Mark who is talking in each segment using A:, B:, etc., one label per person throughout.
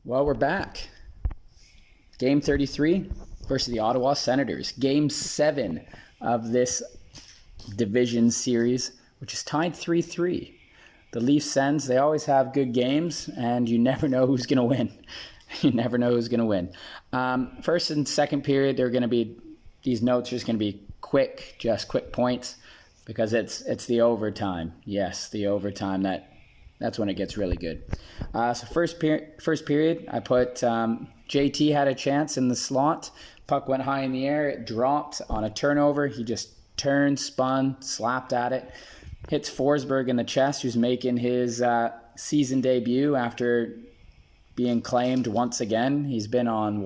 A: Well, we're back. Game 33 versus the Ottawa Senators. Game 7 of this division series, which is tied 3-3. The Leafs Sens, they always have good games, and you never know who's going to win. You never know who's going to win. First and second period, these notes are just going to be quick points, because it's the overtime. Yes, the overtime that's when it gets really good. So first period, I put JT had a chance in the slot. Puck went high in the air. It dropped on a turnover. He just turned, spun, slapped at it. Hits Forsberg in the chest, who's making his season debut after being claimed once again. He's been on,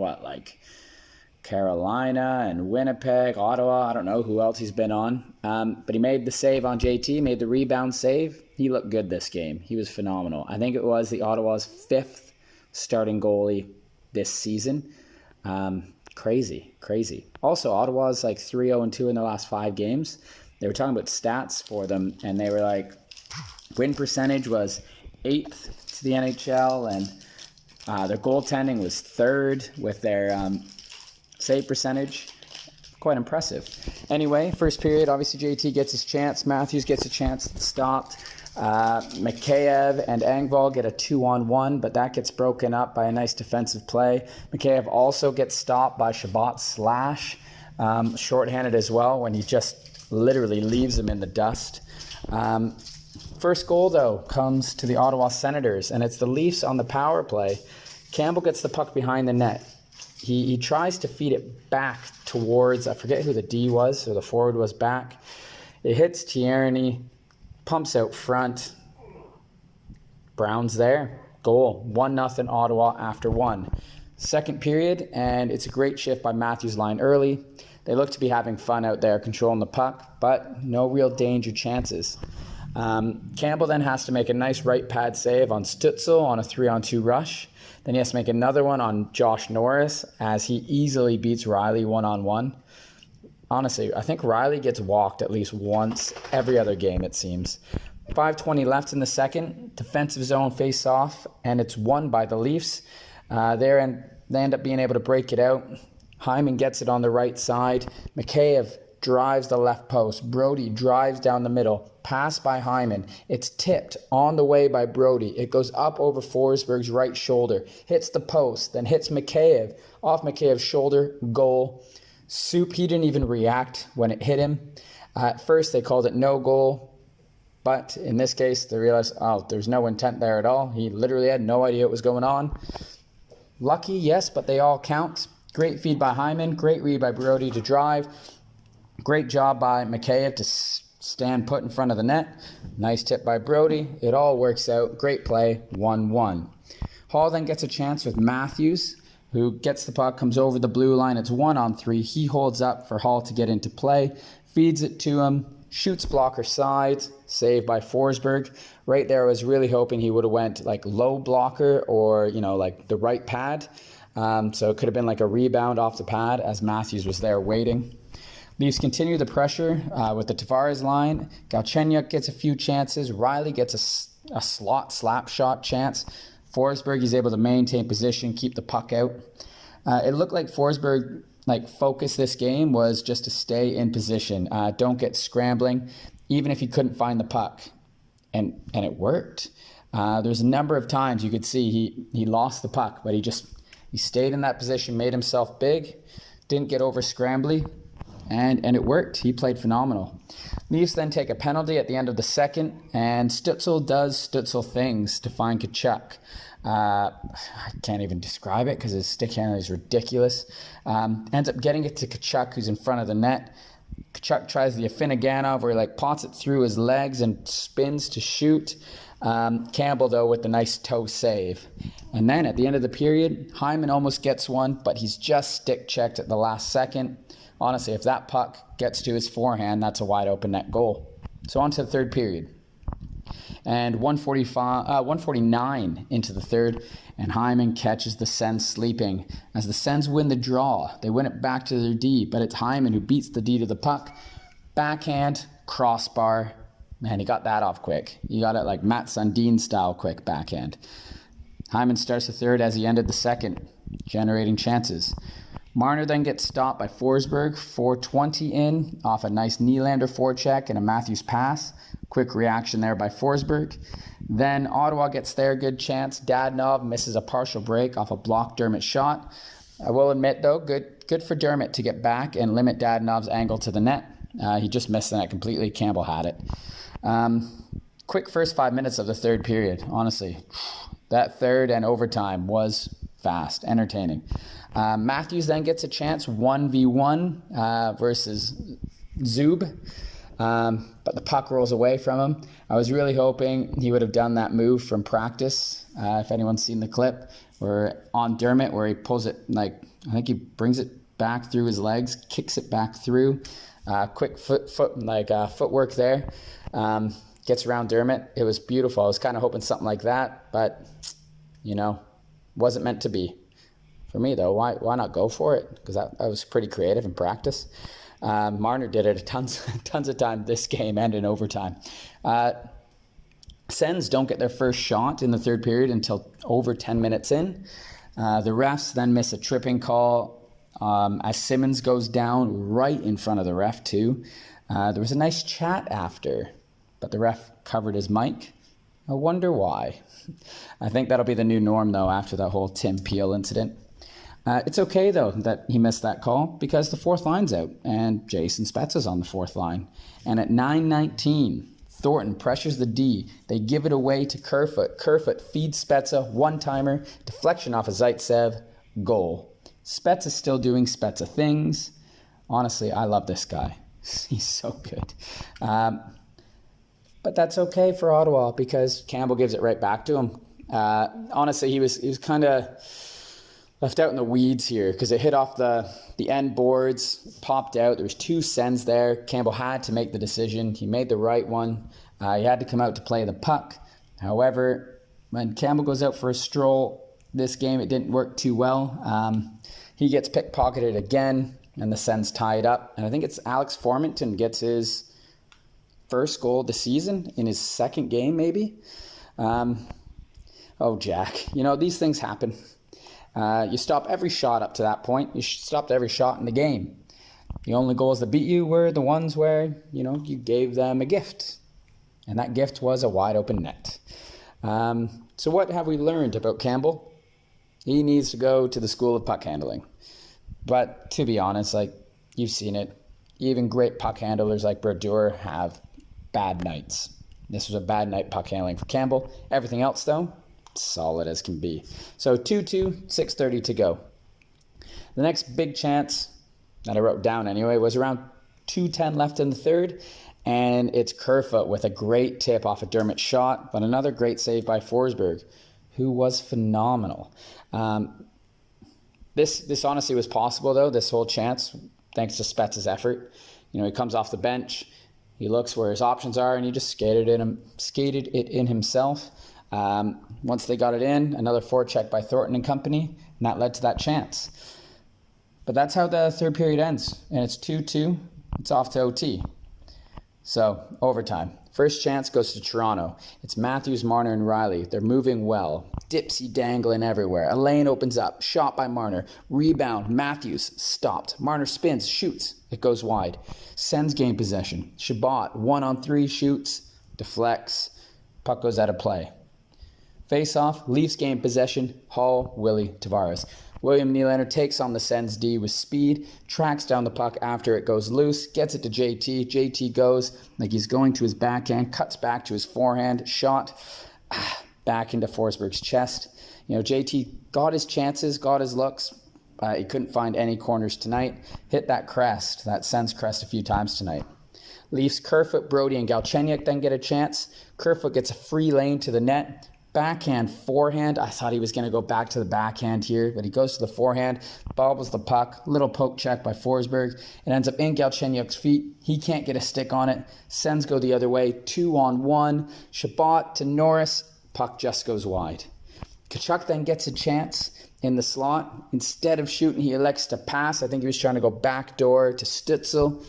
A: Carolina and Winnipeg, Ottawa. I don't know who else he's been on. But he made the save on JT, made the rebound save. He looked good this game. He was phenomenal. I think it was the Ottawa's 5th starting goalie this season. Crazy. Also, Ottawa's 3-0-2 in their last 5 games. They were talking about stats for them, and they were like, win percentage was 8th to the NHL, and their goaltending was 3rd with their save percentage. Quite impressive. Anyway, first period, obviously JT gets his chance. Matthews gets a chance stopped. Mikheyev and Engvall get a 2-on-1, but that gets broken up by a nice defensive play. Mikheyev also gets stopped by Shabbat Slash, shorthanded as well, when he just literally leaves him in the dust. First goal, though, comes to the Ottawa Senators, and it's the Leafs on the power play. Campbell gets the puck behind the net. He tries to feed it back towards, I forget who the D was, or the forward was back. It hits Tierney, pumps out front. Brown's there. Goal. 1-0 Ottawa after 1. Second period, and it's a great shift by Matthews' line early. They look to be having fun out there, controlling the puck, but no real danger chances. Campbell then has to make a nice right pad save on Stützle on a 3-on-2 rush. Then he has to make another one on Josh Norris as he easily beats Riley 1-on-1. Honestly, I think Riley gets walked at least once every other game, it seems. 5:20 left in the second. Defensive zone face-off, and it's won by the Leafs. They end up being able to break it out. Hyman gets it on the right side. Mikheyev drives the left post. Brody drives down the middle. Pass by Hyman. It's tipped on the way by Brody. It goes up over Forsberg's right shoulder. Hits the post. Then hits Mikheyev. Off Mikheyev's shoulder. Goal. Soup, he didn't even react when it hit him. At first, they called it no goal. But in this case, they realized, there's no intent there at all. He literally had no idea what was going on. Lucky, yes, but they all count. Great feed by Hyman. Great read by Brody to drive. Great job by Mikheyev to stand put in front of the net. Nice tip by Brody. It all works out. Great play. 1-1. Hall then gets a chance with Matthews, who gets the puck, comes over the blue line. It's 1-on-3. He holds up for Hall to get into play. Feeds it to him. Shoots blocker side. Saved by Forsberg. Right there, I was really hoping he would have went low blocker or, the right pad. So it could have been a rebound off the pad as Matthews was there waiting. Leafs continue the pressure with the Tavares line. Galchenyuk gets a few chances. Riley gets a slot slap shot chance. Forsberg is able to maintain position, keep the puck out. It looked like Forsberg, focus this game was just to stay in position. Don't get scrambling, even if he couldn't find the puck. And it worked. There's a number of times you could see he lost the puck, but he stayed in that position, made himself big, didn't get over scrambly. And it worked. He played phenomenal. Leafs then take a penalty at the end of the second, and Stützle does Stützle things to find Tkachuk. I can't even describe it because his stick handling is ridiculous. Ends up getting it to Tkachuk, who's in front of the net. Tkachuk tries the Afinoganov, where he pots it through his legs and spins to shoot. Campbell, though, with the nice toe save. And then at the end of the period, Hyman almost gets one, but he's just stick checked at the last second. Honestly, if that puck gets to his forehand, that's a wide open net goal. So on to the third period. And 149 into the third, and Hyman catches the Sens sleeping. As the Sens win the draw, they win it back to their D, but it's Hyman who beats the D to the puck. Backhand, crossbar. Man, he got that off quick. He got it Matt Sundin style quick backhand. Hyman starts the third as he ended the second, generating chances. Marner then gets stopped by Forsberg, 4:20 in, off a nice Nylander forecheck and a Matthews pass. Quick reaction there by Forsberg. Then Ottawa gets their good chance. Dadonov misses a partial break off a blocked Dermott shot. I will admit, though, good for Dermott to get back and limit Dadonov's angle to the net. He just missed the net completely. Campbell had it. Quick first 5 minutes of the third period, honestly. That third and overtime was fast, entertaining. Matthews then gets a chance, 1v1 versus Zub. But the puck rolls away from him. I was really hoping he would have done that move from practice. If anyone's seen the clip, where on Dermott, where he pulls it, I think he brings it back through his legs, kicks it back through. Quick footwork there. Gets around Dermott. It was beautiful. I was kind of hoping something like that, but wasn't meant to be. For me though, why not go for it? Because that was pretty creative in practice. Marner did it tons of time this game and in overtime. Sens don't get their first shot in the third period until over 10 minutes in. The refs then miss a tripping call as Simmons goes down right in front of the ref too. There was a nice chat after, but the ref covered his mic. I wonder why. I think that'll be the new norm though after that whole Tim Peel incident. It's okay, though, that he missed that call because the fourth line's out and Jason Spezza's on the fourth line. And at 9:19, Thornton pressures the D. They give it away to Kerfoot. Kerfoot feeds Spezza, one-timer, deflection off of Zaitsev, goal. Spezza's still doing Spezza things. Honestly, I love this guy. He's so good. But that's okay for Ottawa because Campbell gives it right back to him. Honestly, he was kind of left out in the weeds here because it hit off the end boards, popped out. There was two Sens there. Campbell had to make the decision. He made the right one. He had to come out to play the puck. However, when Campbell goes out for a stroll this game, it didn't work too well. He gets pickpocketed again, and the Sens tie it up. And I think it's Alex Formenton gets his first goal of the season in his second game, maybe. Jack, these things happen. You stop every shot up to that point. You stopped every shot in the game. The only goals that beat you were the ones where, you gave them a gift. And that gift was a wide open net. So what have we learned about Campbell? He needs to go to the school of puck handling. But to be honest, you've seen it. Even great puck handlers like Brodeur have bad nights. This was a bad night puck handling for Campbell. Everything else, though, solid as can be. So 2-2, 6:30 to go. The next big chance that I wrote down anyway was around 2:10 left in the third, and it's Kerfoot with a great tip off a Dermott shot, but another great save by Forsberg, who was phenomenal. This honestly was possible though, this whole chance, thanks to Spezza's effort. He comes off the bench, he looks where his options are, and he just skated it in himself. Once they got it in, another forecheck by Thornton and company, and that led to that chance. But that's how the third period ends, and it's 2-2. It's off to OT. So, overtime. First chance goes to Toronto. It's Matthews, Marner, and Riley. They're moving well. Dipsy dangling everywhere. A lane opens up. Shot by Marner. Rebound. Matthews stopped. Marner spins, shoots. It goes wide. Sens gain possession. Shabbat, 1-on-3, shoots, deflects. Puck goes out of play. Face-off, Leafs gain possession, Hall, Willie, Tavares. William Nylander takes on the Sens D with speed, tracks down the puck after it goes loose, gets it to JT. JT goes like he's going to his backhand, cuts back to his forehand, shot back into Forsberg's chest. JT got his chances, got his looks. He couldn't find any corners tonight. Hit that crest, that Sens crest a few times tonight. Leafs Kerfoot, Brody, and Galchenyuk then get a chance. Kerfoot gets a free lane to the net. Backhand, forehand. I thought he was going to go back to the backhand here, but he goes to the forehand, bobbles the puck, little poke check by Forsberg. It ends up in Galchenyuk's feet. He can't get a stick on it. Sens go the other way, 2-on-1. Shabbat to Norris. Puck just goes wide. Tkachuk then gets a chance in the slot. Instead of shooting, he elects to pass. I think he was trying to go backdoor to Stützle,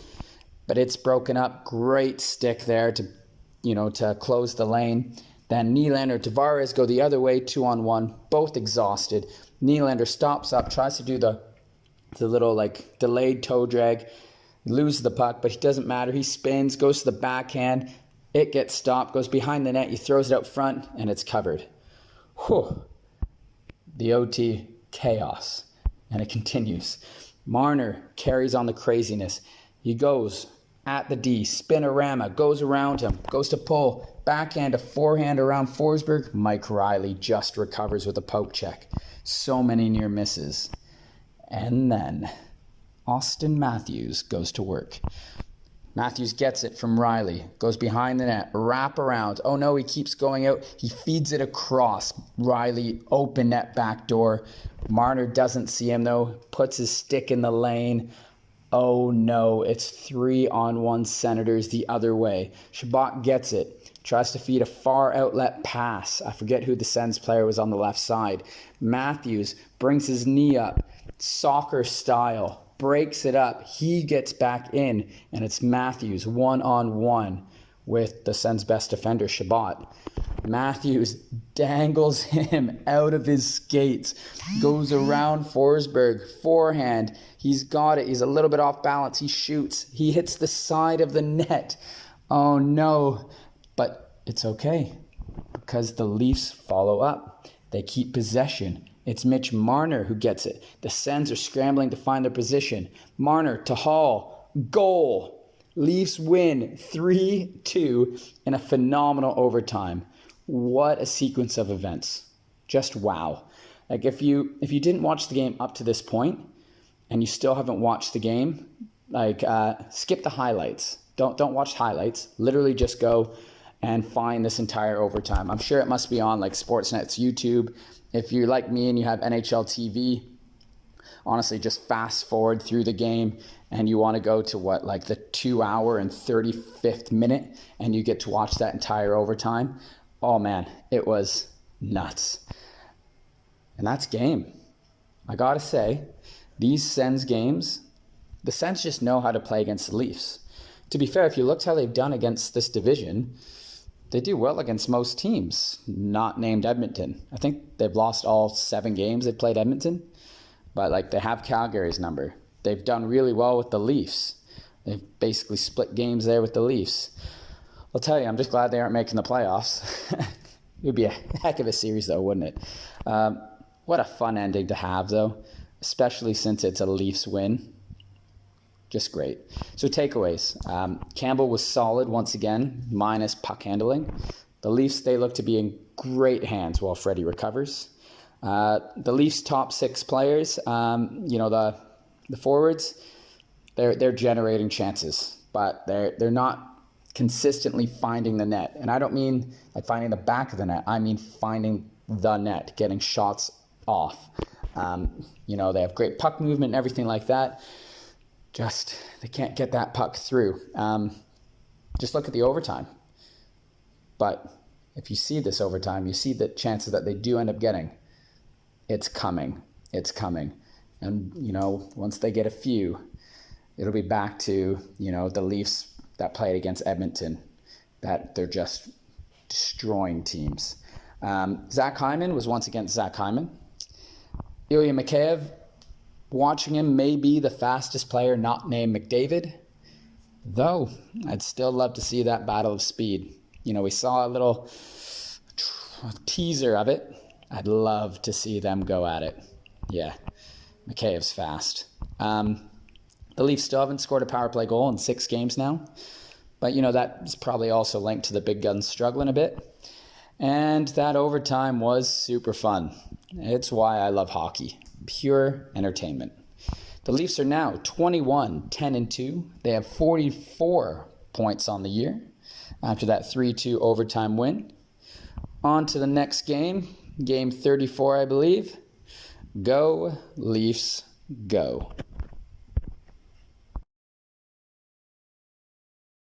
A: but it's broken up. Great stick there to close the lane. Then Nylander, Tavares go the other way, 2-on-1, both exhausted. Nylander stops up, tries to do the little like delayed toe drag, loses the puck, but it doesn't matter. He spins, goes to the backhand. It gets stopped, goes behind the net. He throws it out front, and it's covered. Whew. The OT chaos, and it continues. Marner carries on the craziness. He goes at the D, spinorama, goes around him, goes to pull, backhand to forehand around Forsberg. Mike Riley just recovers with a poke check. So many near misses. And then Austin Matthews goes to work. Matthews gets it from Riley, goes behind the net, wrap around. Oh no, he keeps going out. He feeds it across. Riley, open net back door. Marner doesn't see him though, puts his stick in the lane. Oh no, it's 3-on-1 Senators the other way. Chabot gets it, tries to feed a far outlet pass. I forget who the Sens player was on the left side. Matthews brings his knee up, soccer style, breaks it up. He gets back in, and it's Matthews 1-on-1 with the Sens' best defender, Chabot. Matthews dangles him out of his skates, goes around Forsberg, forehand. He's got it. He's a little bit off balance. He shoots. He hits the side of the net. Oh no, but it's okay because the Leafs follow up. They keep possession. It's Mitch Marner who gets it. The Sens are scrambling to find their position. Marner to Hall. Goal. Leafs win 3-2 in a phenomenal overtime. What a sequence of events. Just wow. Like if you didn't watch the game up to this point and you still haven't watched the game, like skip the highlights. Don't watch highlights. Literally just go and find this entire overtime. I'm sure it must be on like Sportsnet's YouTube. If you're like me and you have NHL TV, honestly, just fast forward through the game and you want to go to like the 2-hour and 35th minute and you get to watch that entire overtime. Oh man, it was nuts. And that's game. I gotta say, these Sens games, the Sens just know how to play against the Leafs. To be fair, if you looked how they've done against this division, they do well against most teams, not named Edmonton. I think they've lost all 7 games they've played Edmonton, but like they have Calgary's number. They've done really well with the Leafs. They've basically split games there with the Leafs. I'll tell you, I'm just glad they aren't making the playoffs. It would be a heck of a series though, wouldn't it? What a fun ending to have though, especially since it's a Leafs win. Just great. So takeaways. Campbell was solid once again, minus puck handling. The Leafs, they look to be in great hands while Freddie recovers. The Leafs' top 6 players, the forwards, they're generating chances, but they're not consistently finding the net. And I don't mean like finding the back of the net. I mean finding the net, getting shots off. They have great puck movement and everything like that. Just, they can't get that puck through. Just look at the overtime. But if you see this overtime, you see the chances that they do end up getting. It's coming. It's coming. And, once they get a few, it'll be back to, the Leafs that played against Edmonton, that they're just destroying teams. Zach Hyman was once again Zach Hyman. Ilya Mikheyev, watching him may be the fastest player not named McDavid, though I'd still love to see that battle of speed. We saw a little teaser of it. I'd love to see them go at it. Yeah, Mikheyev's fast. The Leafs still haven't scored a power play goal in 6 games now, but that's probably also linked to the big guns struggling a bit. And that overtime was super fun. It's why I love hockey. Pure entertainment. The Leafs are now 21-10-2. They have 44 points on the year after that 3-2 overtime win. On to the next game, game 34, I believe. Go, Leafs, go.